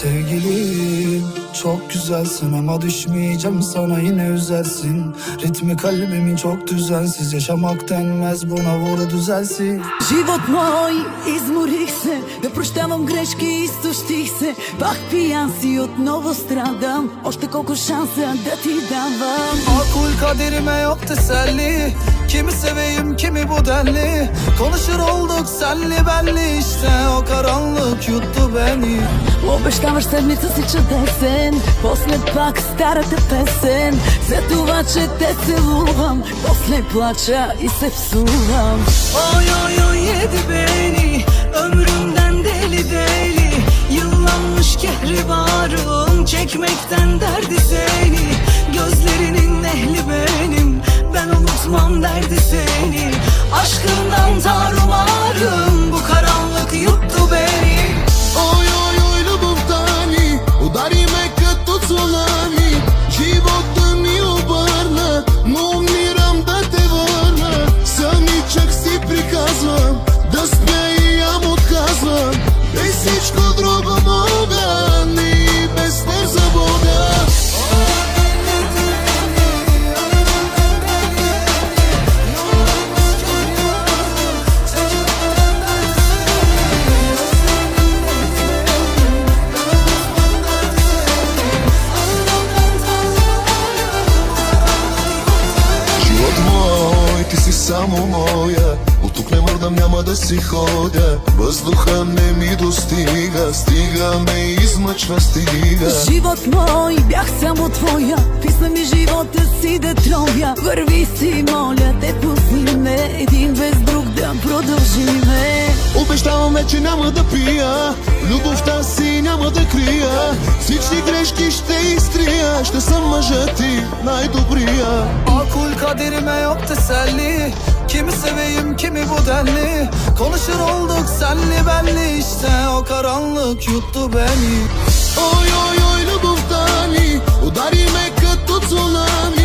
Sevgilim çok güzelsin ama düşmeyeceğim sana, yine üzersin. Ritmi kalbimin çok düzensiz, yaşamak denmez buna, vur düzelsin. Живот мой, изморих се, да прощавам грешки, изтощих се. Пак пиян си, отново страдам, още колко шанса да ти давам. Akul kaderime yok teselli, kimi seveyim kimi bu denli. Konuşur olduk senli benli, işte o karanlık yuttu beni. Обещаваш седмица си чудесен, после пак старата песен. За това, че те целувам, после плача и се псувам. Oy oy oy yedi beni, ömrümden deli deli. Yıllanmış kehribarım, çekmekten derdi seni. Gözlerinin ehli benim, ben unutmam derdi seni. Aşkından tarumarım, bu karanlık yuttu beni. Ой, ой, ой, любовта ни удари ме като цунами. Живота ми обърна, но умирам да те върна. Самичък си приказвам да спя и ям отказвам. Без всичко друго мога, ни без теб за Бога. Ти си само моя, от тук не мърдам, няма да си ходя. Въздуха не ми достига, стига ме измъчва, стига. Живот мой, бях само твоя, писна ми живота си да троя. Върви си, моля те, пусни ме, един без друг да продължиме. Обещаваме, че няма да пия, любовта си няма да крия. Всички грешки ще изтрия, ще съм мъжът ти най-добрия. Akul kaderime yok teselli, kimi seveyim kimi bu denli. Konuşur olduk senli benli, işte o karanlık yuttu beni. Ой, ой, ой, любовта ни удари ме като цунами.